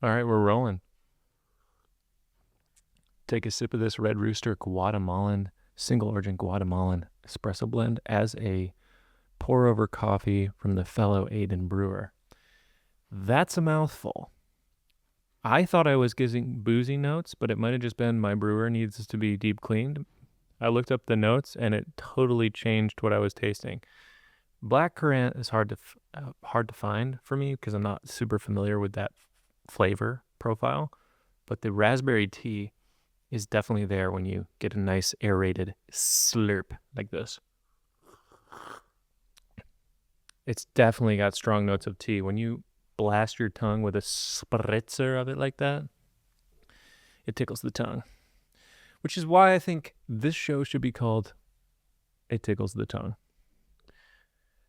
All right, we're rolling. Take a sip of this Red Rooster Guatemalan, single origin Guatemalan espresso blend as a pour over coffee from the fellow Aiden brewer. That's a mouthful. I thought I was getting boozy notes, but it might have just been my brewer needs to be deep cleaned. I looked up the notes and it totally changed what I was tasting. Black currant is hard to find for me because I'm not super familiar with that flavor profile, but the raspberry tea is definitely there when you get a nice aerated slurp like this. It's definitely got strong notes of tea. When you blast your tongue with a spritzer of it like that, it tickles the tongue. Which is why I think this show should be called It Tickles the Tongue.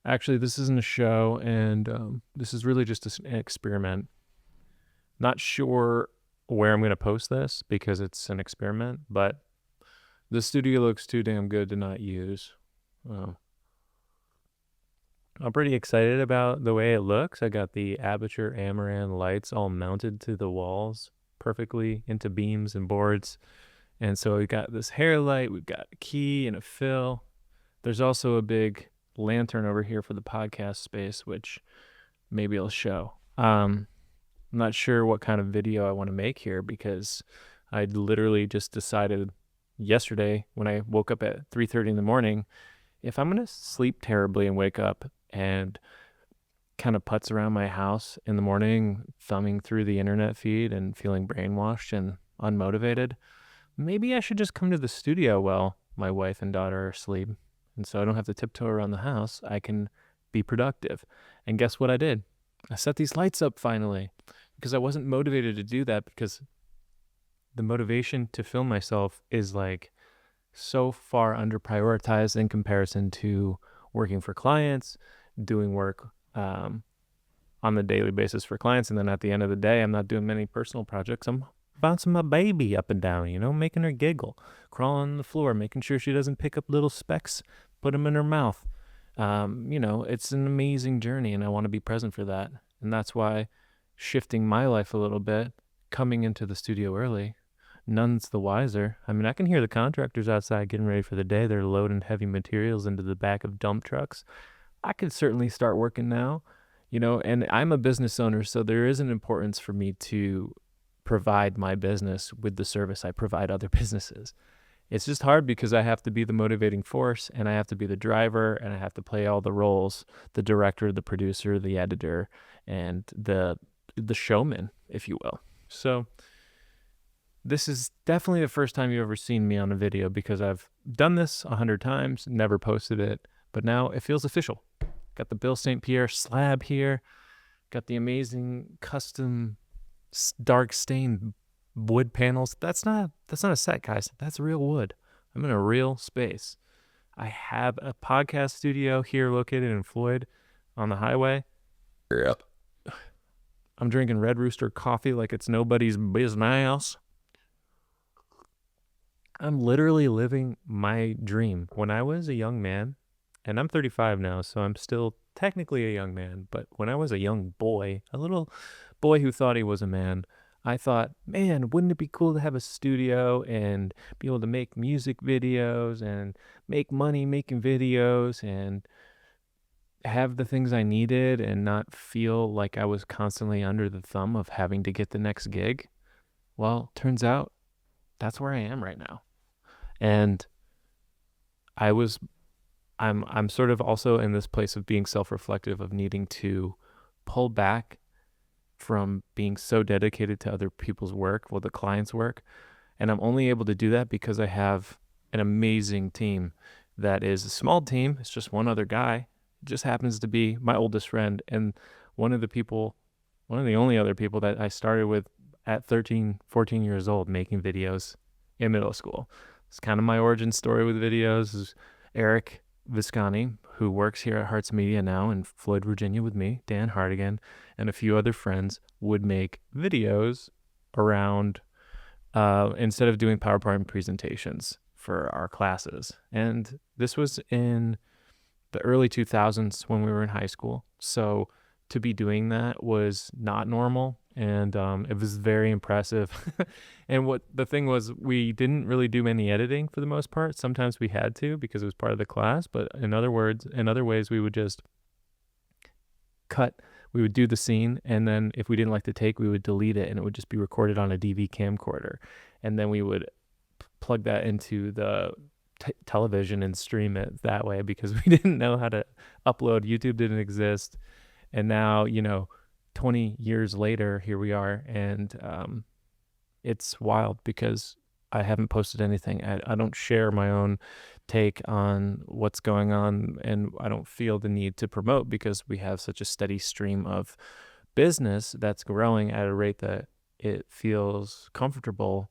Actually, this isn't a show, and this is really just an experiment. Not sure where I'm going to post this because it's an experiment, but the studio looks too damn good to not use. I'm pretty excited about the way it looks. I got the Aperture Amaran lights all mounted to the walls perfectly into beams and boards. And so we got this hair light, we've got a key and a fill. There's also a big lantern over here for the podcast space, which maybe I'll show. I'm not sure what kind of video I want to make here because I literally just decided yesterday when I woke up at 3:30 in the morning, if I'm going to sleep terribly and wake up and kind of putz around my house in the morning, thumbing through the internet feed and feeling brainwashed and unmotivated, maybe I should just come to the studio while my wife and daughter are asleep. And so I don't have to tiptoe around the house. I can be productive. And guess what I did? I set these lights up finally because I wasn't motivated to do that because the motivation to film myself is like so far under prioritized in comparison to working for clients, doing work on the daily basis for clients. And then at the end of the day, I'm not doing many personal projects. I'm bouncing my baby up and down, making her giggle, crawling on the floor, making sure she doesn't pick up little specks, put them in her mouth. It's an amazing journey and I want to be present for that. And that's why shifting my life a little bit, coming into the studio early, none's the wiser. I mean, I can hear the contractors outside getting ready for the day. They're loading heavy materials into the back of dump trucks. I could certainly start working now, and I'm a business owner, so there is an importance for me to provide my business with the service I provide other businesses. It's just hard because I have to be the motivating force and I have to be the driver and I have to play all the roles, the director, the producer, the editor, and the showman, if you will. So this is definitely the first time you've ever seen me on a video because I've done this 100 times, never posted it, but now it feels official. Got the Bill St. Pierre slab here, got the amazing custom dark stained wood panels. That's not a set, guys. That's real wood. I'm in a real space. I have a podcast studio here located in Floyd on the highway. Yep. I'm drinking Red Rooster coffee like it's nobody's business. I'm literally living my dream. When I was a young man, and I'm 35 now, so I'm still technically a young man, but when I was a young boy, a little boy who thought he was a man, I thought, man, wouldn't it be cool to have a studio and be able to make music videos and make money making videos and have the things I needed and not feel like I was constantly under the thumb of having to get the next gig? Well, turns out that's where I am right now. And I'm sort of also in this place of being self-reflective, of needing to pull back from being so dedicated to other people's work, the client's work. And I'm only able to do that because I have an amazing team that is a small team. It's just one other guy. It just happens to be my oldest friend and one of the only other people that I started with at 13, 14 years old making videos in middle school. It's kind of my origin story with videos. Is Eric Viscani, who works here at Hearts Media now in Floyd, Virginia with me, Dan Hardigan, and a few other friends would make videos around, instead of doing PowerPoint presentations for our classes. And this was in the early 2000s when we were in high school. So to be doing that was not normal. and it was very impressive. And what the thing was, we didn't really do any editing for the most part. Sometimes we had to because it was part of the class, but in other ways, we would just cut. We would do the scene, and then if we didn't like the take, we would delete it, and it would just be recorded on a DV camcorder, and then we would plug that into the television and stream it that way because we didn't know how to upload. YouTube didn't exist, and now 20 years later, here we are, and it's wild because I haven't posted anything. I don't share my own take on what's going on, and I don't feel the need to promote because we have such a steady stream of business that's growing at a rate that it feels comfortable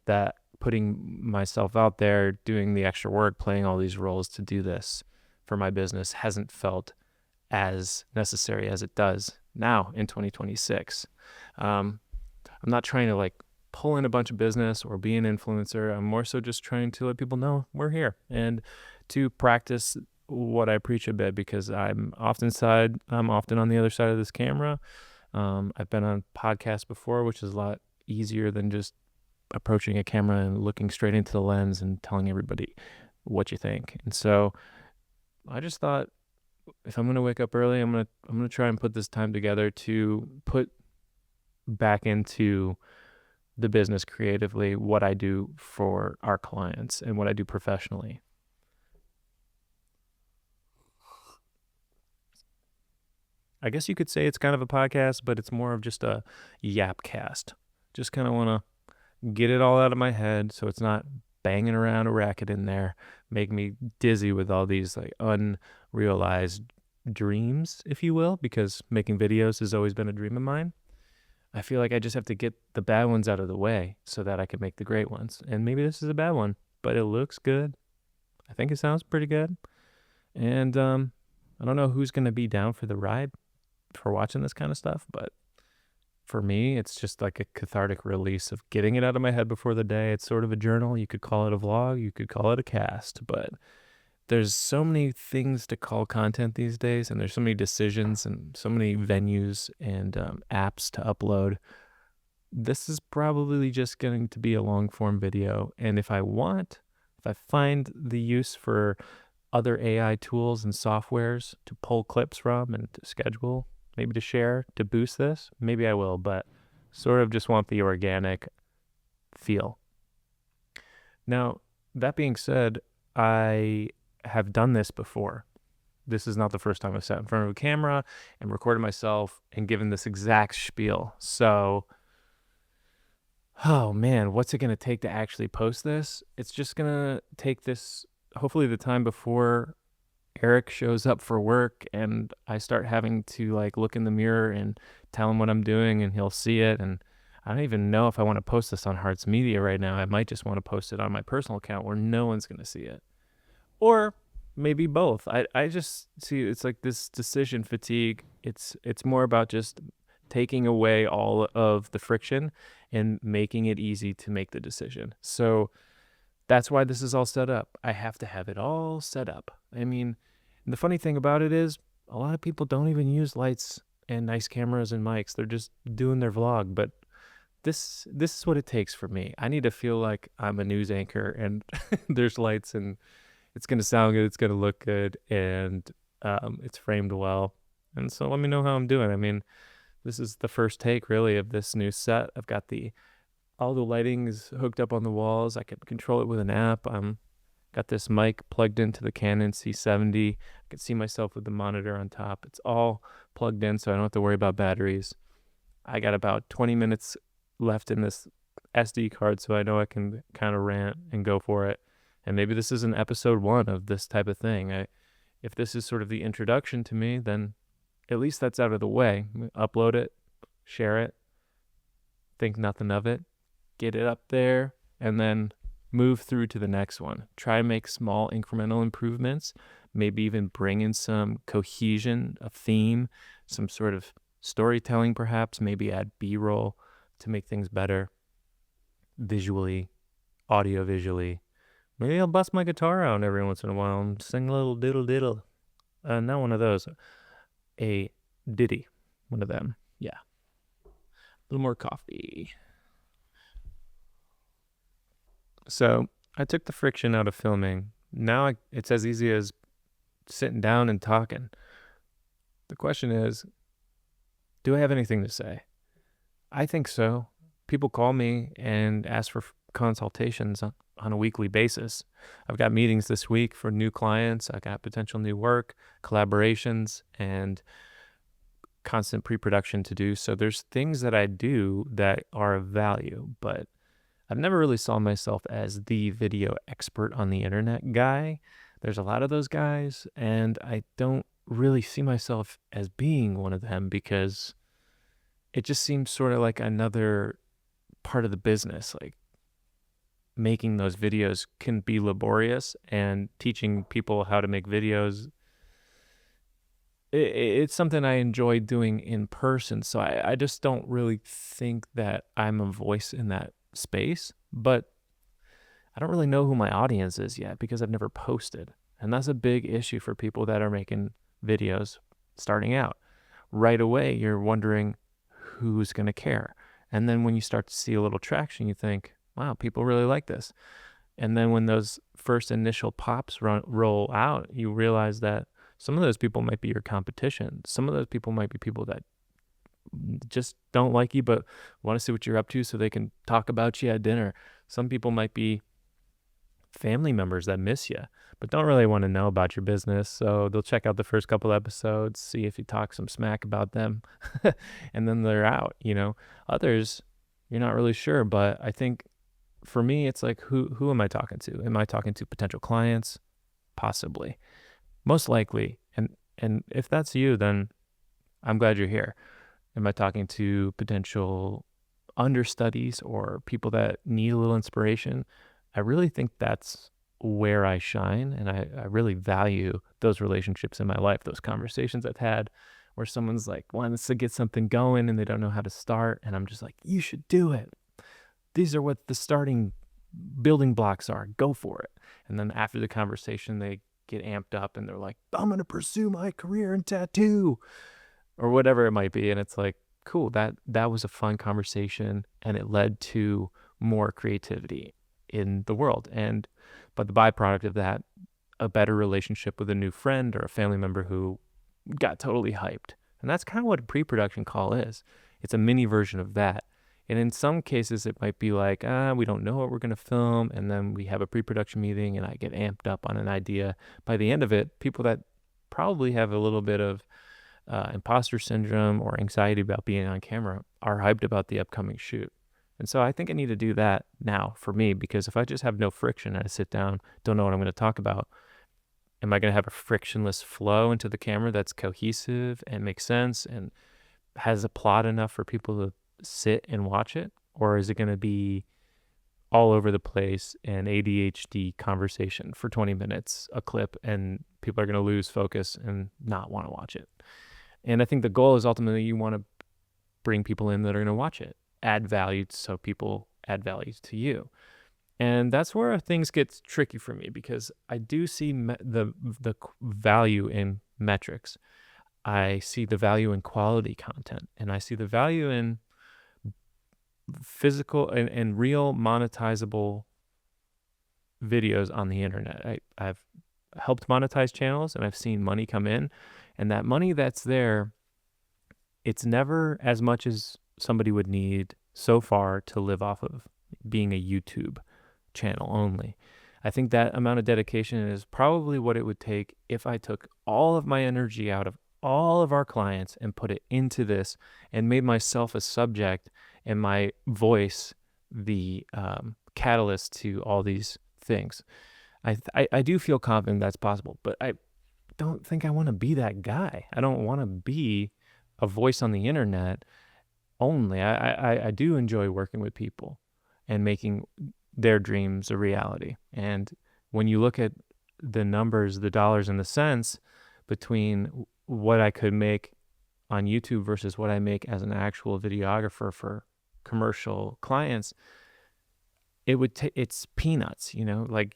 that putting myself out there, doing the extra work, playing all these roles to do this for my business hasn't felt as necessary as it does now in 2026. I'm not trying to like pull in a bunch of business or be an influencer. I'm more so just trying to let people know we're here and to practice what I preach a bit, because I'm often on the other side of this camera. I've been on podcasts before, which is a lot easier than just approaching a camera and looking straight into the lens and telling everybody what you think. And so I just thought, if I'm going to wake up early, I'm going to try and put this time together to put back into the business creatively what I do for our clients and what I do professionally. I guess you could say it's kind of a podcast, but it's more of just a yap cast. Just kind of want to get it all out of my head so it's not banging around a racket in there, make me dizzy with all these like unrealized dreams, if you will, because making videos has always been a dream of mine. I feel like I just have to get the bad ones out of the way so that I can make the great ones. And maybe this is a bad one, but it looks good. I think it sounds pretty good. And I don't know who's going to be down for the ride for watching this kind of stuff, but for me, it's just like a cathartic release of getting it out of my head before the day. It's sort of a journal. You could call it a vlog. You could call it a cast, but there's so many things to call content these days, and there's so many decisions and so many venues and apps to upload. This is probably just going to be a long form video. And if I find the use for other AI tools and softwares to pull clips from and to schedule, maybe to share, to boost this, maybe I will, but sort of just want the organic feel. Now, that being said, I have done this before. This is not the first time I've sat in front of a camera and recorded myself and given this exact spiel. So, oh man, what's it going to take to actually post this? It's just going to take this, hopefully the time before Eric shows up for work and I start having to like look in the mirror and tell him what I'm doing, and he'll see it. And I don't even know if I want to post this on Hearts Media right now. I might just want to post it on my personal account where no one's going to see it. Or maybe both. I just see it's like this decision fatigue. It's more about just taking away all of the friction and making it easy to make the decision. So that's why this is all set up. I have to have it all set up. I mean, the funny thing about it is a lot of people don't even use lights and nice cameras and mics. They're just doing their vlog. But this is what it takes for me. I need to feel like I'm a news anchor and there's lights and it's going to sound good, it's going to look good, and it's framed well. And so let me know how I'm doing. I mean, this is the first take, really, of this new set. I've got all the lighting is hooked up on the walls. I can control it with an app. Got this mic plugged into the Canon C70. I can see myself with the monitor on top. It's all plugged in, so I don't have to worry about batteries. I got about 20 minutes left in this SD card, so I know I can kind of rant and go for it. And maybe this is an episode 1 of this type of thing. If this is sort of the introduction to me, then at least that's out of the way. Upload it, share it, think nothing of it, get it up there, and then move through to the next one. Try and make small incremental improvements, maybe even bring in some cohesion, a theme, some sort of storytelling perhaps, maybe add B-roll to make things better visually, audio visually. Maybe I'll bust my guitar out every once in a while and sing a little diddle diddle. Not one of those. A ditty. One of them. Yeah. little more coffee. So I took the friction out of filming. Now it's as easy as sitting down and talking. The question is, do I have anything to say? I think so. People call me and ask for consultations on a weekly basis. I've got meetings this week for new clients. I got potential new work, collaborations, and constant pre-production to do. So there's things that I do that are of value, but I've never really saw myself as the video expert on the internet guy. There's a lot of those guys, and I don't really see myself as being one of them because it just seems sort of like another part of the business. Like making those videos can be laborious, and teaching people how to make videos, it's something I enjoy doing in person. So I just don't really think that I'm a voice in that space, but I don't really know who my audience is yet because I've never posted. And that's a big issue for people that are making videos starting out. Right away, you're wondering who's going to care. And then when you start to see a little traction, you think, wow, people really like this. And then when those first initial pops roll out, you realize that some of those people might be your competition. Some of those people might be people that just don't like you but want to see what you're up to so they can talk about you at dinner. Some people might be family members that miss you but don't really want to know about your business, so they'll check out the first couple episodes, see if you talk some smack about them, and then they're out. Others, you're not really sure, but I think for me it's like, who am I talking to? Am I talking to potential clients? Possibly, most likely. And if that's you, then I'm glad you're here. Am I talking to potential understudies or people that need a little inspiration? I really think that's where I shine, and I really value those relationships in my life, those conversations I've had where someone's like wants to get something going and they don't know how to start, and I'm just like, you should do it. These are what the starting building blocks are. Go for it. And then after the conversation, they get amped up and they're like, I'm going to pursue my career in tattoo or whatever it might be. And it's like, cool, that was a fun conversation, and it led to more creativity in the world. But the byproduct of that, a better relationship with a new friend or a family member who got totally hyped. And that's kind of what a pre-production call is. It's a mini version of that. And in some cases, it might be like, we don't know what we're going to film. And then we have a pre-production meeting and I get amped up on an idea. By the end of it, people that probably have a little bit of imposter syndrome or anxiety about being on camera are hyped about the upcoming shoot. And so I think I need to do that now for me, because if I just have no friction and I sit down, don't know what I'm going to talk about, am I going to have a frictionless flow into the camera that's cohesive and makes sense and has a plot enough for people to sit and watch it? Or is it going to be all over the place and ADHD conversation for 20 minutes, a clip, and people are going to lose focus and not want to watch it? And I think the goal is ultimately you want to bring people in that are going to watch it, add value so people add value to you. And that's where things get tricky for me, because I do see the value in metrics. I see the value in quality content, and I see the value in physical and real monetizable videos on the internet. I've helped monetize channels, and I've seen money come in, and that money that's there, it's never as much as somebody would need so far to live off of being a YouTube channel only. I think that amount of dedication is probably what it would take if I took all of my energy out of all of our clients and put it into this and made myself a subject and my voice the catalyst to all these things. I do feel confident that's possible, but I don't think I want to be that guy. I don't want to be a voice on the internet only. I do enjoy working with people and making their dreams a reality. And when you look at the numbers, the dollars and the cents between what I could make on YouTube versus what I make as an actual videographer for commercial clients, it's peanuts, like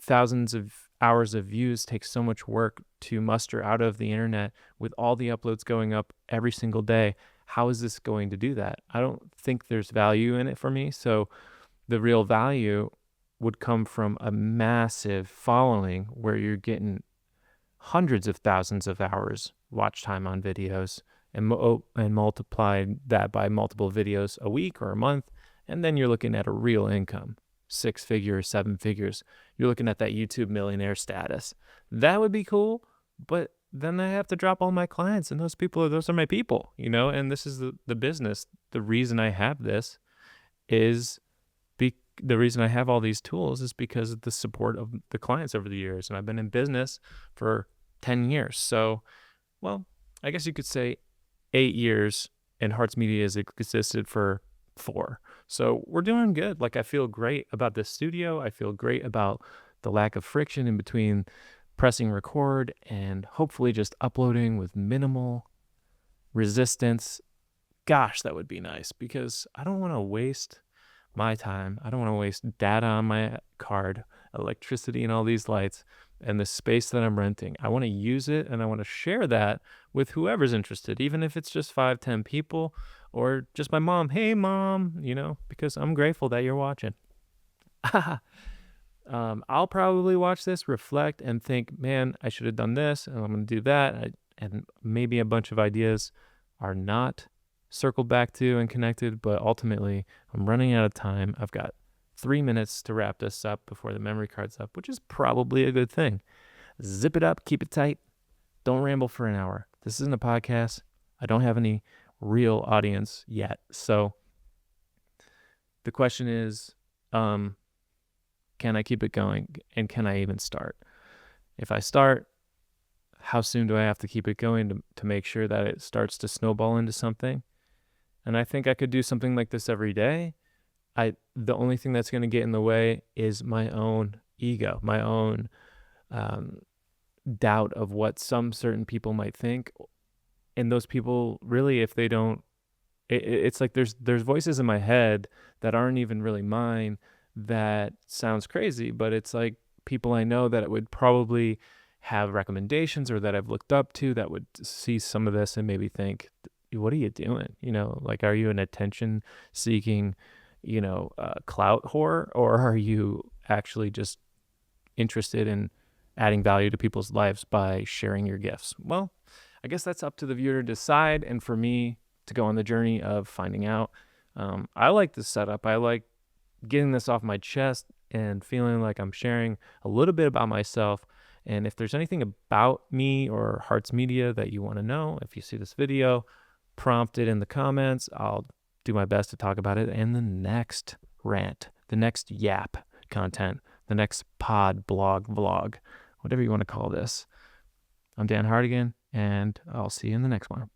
thousands of hours of views take so much work to muster out of the internet with all the uploads going up every single day. how is this going to do that? I don't think there's value in it for me. So the real value would come from a massive following where you're getting hundreds of thousands of hours watch time on videos, and multiply that by multiple videos a week or a month, and then you're looking at a real income, 6 figures, 7 figures. You're looking at that YouTube millionaire status. That would be cool, but then I have to drop all my clients, and those are my people, and this is the business. The reason I have this is the reason I have all these tools is because of the support of the clients over the years. And I've been in business for 10 years. So, well, I guess you could say 8 years, and Hearts Media has existed for 4. So we're doing good. Like, I feel great about this studio. I feel great about the lack of friction in between pressing record and hopefully just uploading with minimal resistance. Gosh, that would be nice, because I don't want to waste my time. I don't want to waste data on my card, electricity, and all these lights, and the space that I'm renting. I want to use it, and I want to share that with whoever's interested, even if it's just 5-10 people, or just my mom. Hey, Mom, because I'm grateful that you're watching. I'll probably watch this, reflect, and think, man, I should have done this, and I'm going to do that. And maybe a bunch of ideas are not circled back to and connected, but ultimately I'm running out of time. I've got 3 minutes to wrap this up before the memory card's up, which is probably a good thing. Zip it up, keep it tight. Don't ramble for an hour. This isn't a podcast. I don't have any real audience yet. So the question is, can I keep it going, and can I even start? If I start, how soon do I have to keep it going to make sure that it starts to snowball into something? And I think I could do something like this every day. The only thing that's going to get in the way is my own ego, my own doubt of what some certain people might think. And those people, really, if they don't, it's like there's voices in my head that aren't even really mine. That sounds crazy, but it's like people I know that would probably have recommendations, or that I've looked up to, that would see some of this and maybe think, what are you doing? Like, are you an attention seeking, clout whore, or are you actually just interested in adding value to people's lives by sharing your gifts? Well, I guess that's up to the viewer to decide, and for me to go on the journey of finding out. I like this setup. I like getting this off my chest and feeling like I'm sharing a little bit about myself. And if there's anything about me or Hearts Media that you want to know, if you see this video, prompt it in the comments. I'll do my best to talk about it in the next rant, the next yap content, the next pod, blog, vlog, whatever you want to call this. I'm Dan Hardigan, and I'll see you in the next one.